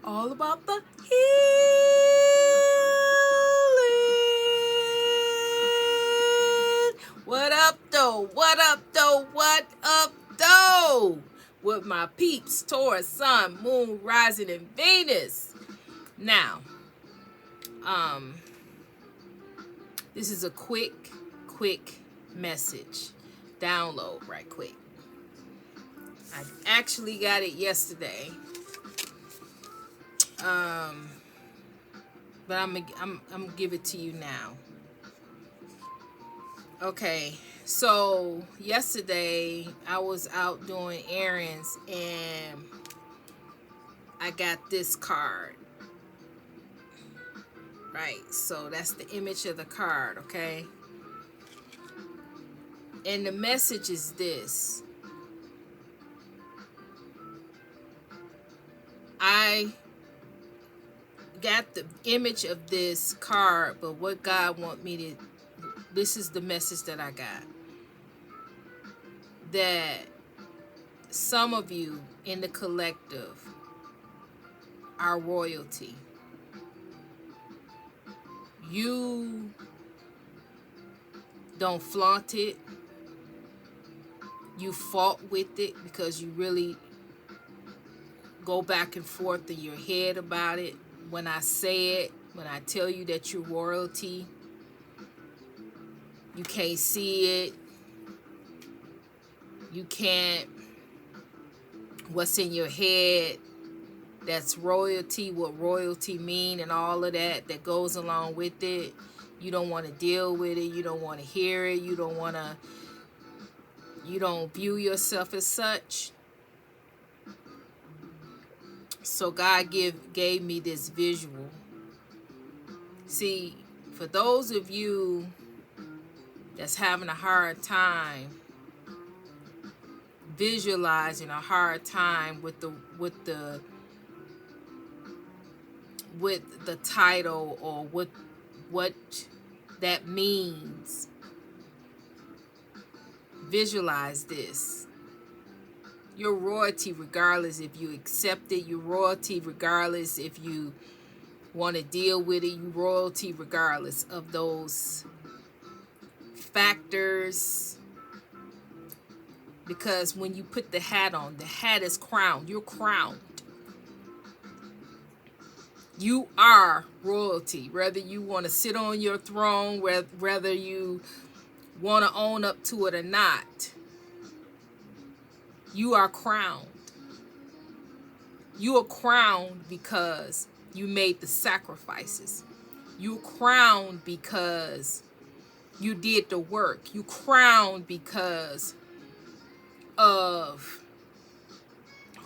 all about the healing. What up, though? What up, though? What up, though? With my peeps, Taurus, Sun, Moon, Rising, and Venus. Now, this is a quick message. Download right quick. I actually got it yesterday. But I'm gonna give it to you now. Okay, so yesterday I was out doing errands and I got this card. Right, so that's the image of the card, okay? And the message is this. I got the image of this card, but what God want me to, this is the message that I got. That some of you in the collective are royalty. You don't flaunt it. You fought with it because you really go back and forth in your head about it. When I say it, when I tell you that you're royalty, you can't see it. You can't, what's in your head, that's royalty, what royalty mean and all of that goes along with it. You don't want to deal with it. You don't want to hear it. You don't view yourself as such. So God gave me this visual. See, for those of you that's having a hard time visualizing, a hard time with the title or what that means, visualize this. Your royalty regardless if you accept it. Your royalty regardless if you want to deal with it. You royalty regardless of those factors. Because when you put the hat on, the hat is crowned. You're crowned. You are royalty. Whether you want to sit on your throne, whether you want to own up to it or not, you are crowned. You are crowned because you made the sacrifices. You're crowned because you did the work. You crowned because of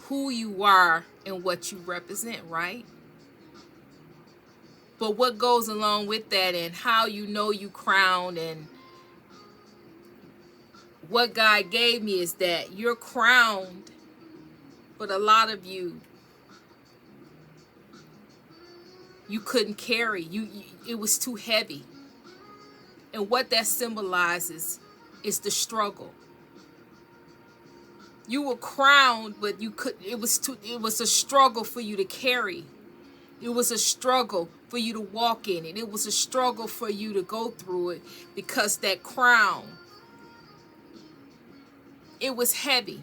who you are and what you represent, right? But what goes along with that and how you know you crowned, and what God gave me is that you're crowned, but a lot of you couldn't carry. It was too heavy. And what that symbolizes is the struggle. You were crowned, but it was a struggle for you to carry. It was a struggle for you to walk in it. It was a struggle for you to go through it because that crown, it was heavy.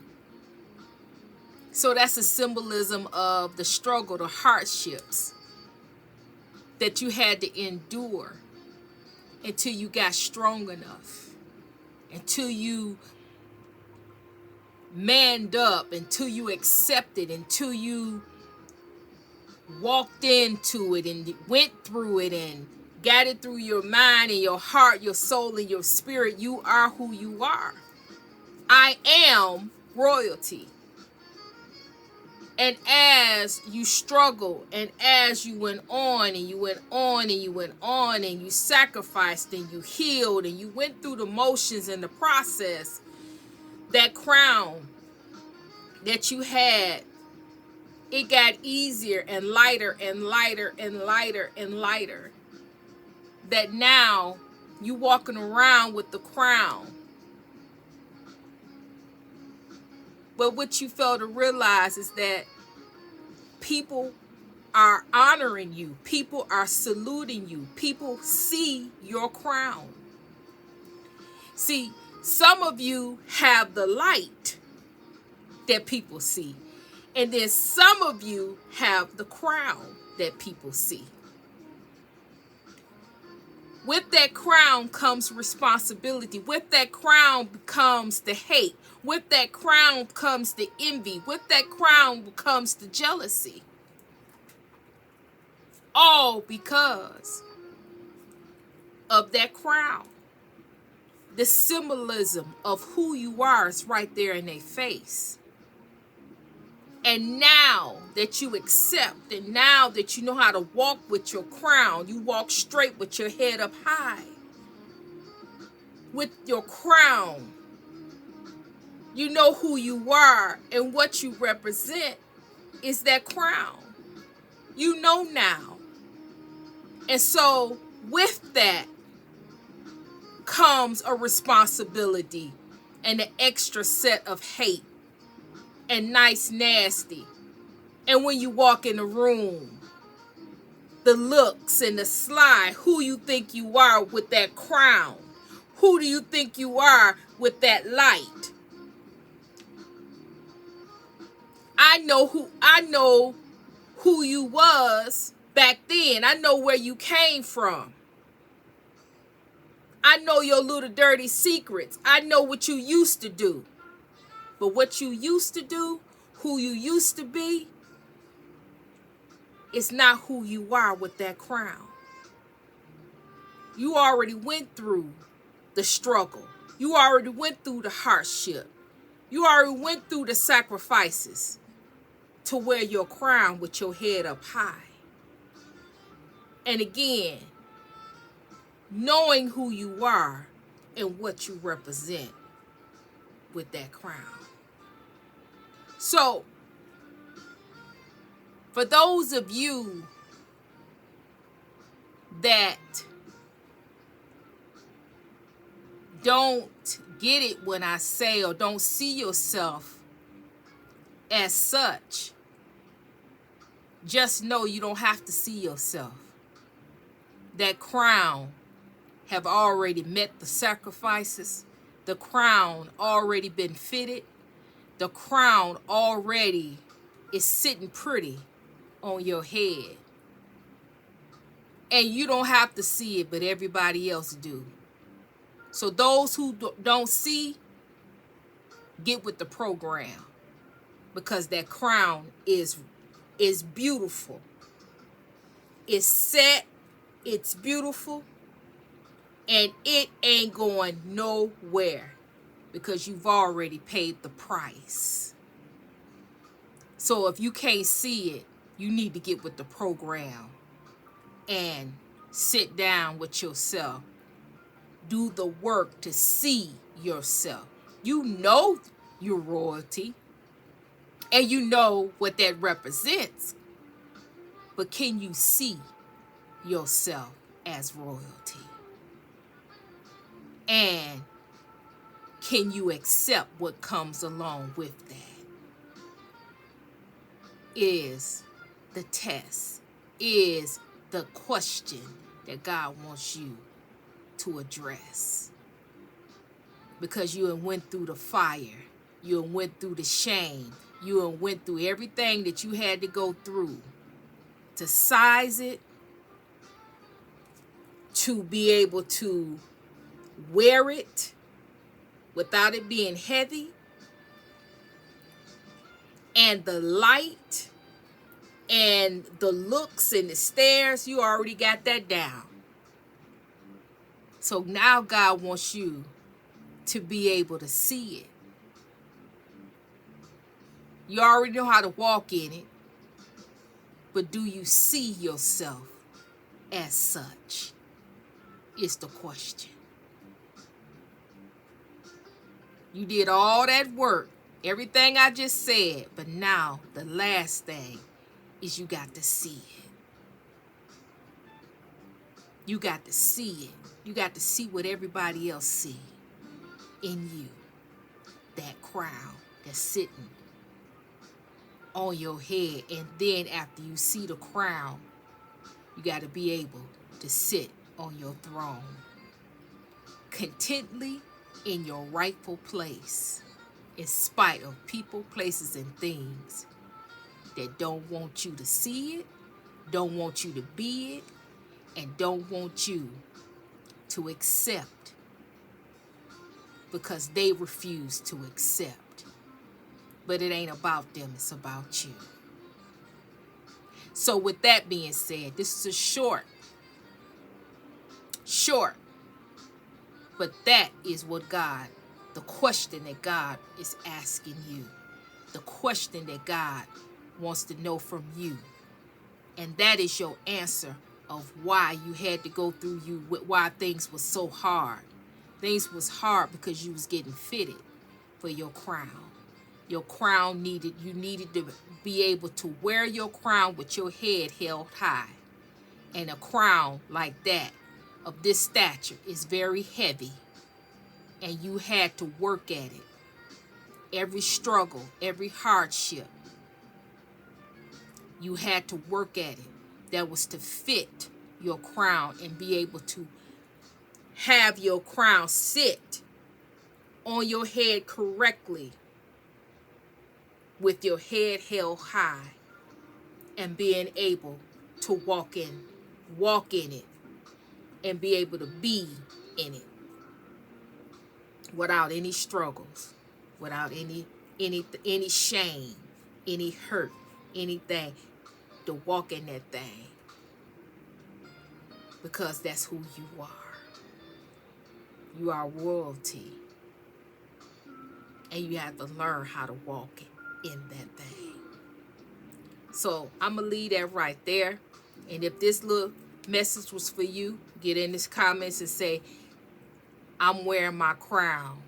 So that's a symbolism of the struggle, the hardships that you had to endure until you got strong enough, until you manned up, until you accepted, until you walked into it and went through it and got it through your mind and your heart, your soul, and your spirit. You are who you are. I am royalty. And as you struggled, and as you went on and you went on and you went on and you sacrificed and you healed and you went through the motions in the process, that crown that you had, it got easier and lighter and lighter and lighter and lighter. That now you walking around with the crown. But what you fail to realize is that people are honoring you. People are saluting you. People see your crown. See, some of you have the light that people see. And then some of you have the crown that people see. With that crown comes responsibility. With that crown comes the hate. With that crown comes the envy. With that crown comes the jealousy. All because of that crown. The symbolism of who you are is right there in their face. And now that you accept, and now that you know how to walk with your crown, you walk straight with your head up high. With your crown, you know who you are, and what you represent is that crown. You know now. And so with that comes a responsibility and an extra set of hate and nice nasty. And when you walk in the room, the looks and the sly, who you think you are with that crown. Who do you think you are with that light? I know who you was back then. I know where you came from. I know your little dirty secrets. I know what you used to do. But what you used to do, who you used to be, is not who you are with that crown. You already went through the struggle. You already went through the hardship. You already went through the sacrifices to wear your crown with your head up high. And again, knowing who you are and what you represent with that crown. So, for those of you that don't get it when I say, or don't see yourself as such, just know you don't have to see yourself. That crown have already met the sacrifices. The crown already been fitted. The crown already is sitting pretty on your head. And you don't have to see it, but everybody else do. So those who don't see, get with the program. Because that crown is beautiful. It's set, it's beautiful, and it ain't going nowhere because you've already paid the price. So if you can't see it, you need to get with the program and sit down with yourself. Do the work to see yourself. You know you're royalty, and you know what that represents. But can you see yourself as royalty? And can you accept what comes along with that? Is the test, is the question that God wants you to address. Because you have went through the fire, you have went through the shame, you have went through everything that you had to go through to size it, to be able to wear it without it being heavy, and the light and the looks and the stares, you already got that down. So now God wants you to be able to see it. You already know how to walk in it, but do you see yourself as such? Is the question. You did all that work, everything I just said, but now the last thing is you got to see it. You got to see it. You got to see what everybody else see in you. That crown that's sitting on your head. And then after you see the crown, you got to be able to sit on your throne contently in your rightful place, in spite of people, places, and things that don't want you to see it, don't want you to be it, and don't want you to accept, because they refuse to accept. But it ain't about them, it's about you. So with that being said, this is a short, but that is what God, the question that God is asking you, the question that God wants to know from you. And that is your answer of why you had to go through why things were so hard. Things was hard because you was getting fitted for your crown. Your crown you needed to be able to wear your crown with your head held high. And a crown like that, of this stature, is very heavy. And you had to work at it. Every struggle, every hardship, you had to work at it. That was to fit your crown and be able to have your crown sit on your head correctly with your head held high and being able to walk in it and be able to be in it without any struggles, without any shame, any hurt, anything, to walk in that thing, because that's who you are. You are royalty, and you have to learn how to walk in that thing. So I'm gonna leave that right there. And if this little message was for you, get in the comments and say, I'm wearing my crown.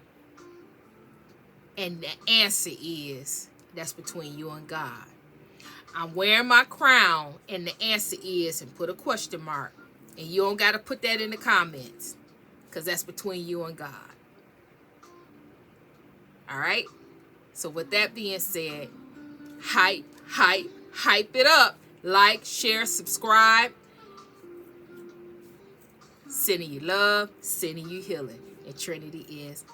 And the answer is, that's between you and God. I'm wearing my crown, and the answer is, and put a question mark. And you don't got to put that in the comments, because that's between you and God. All right? So with that being said, hype it up. Like, share, subscribe. Sending you love, sending you healing. And Trinity is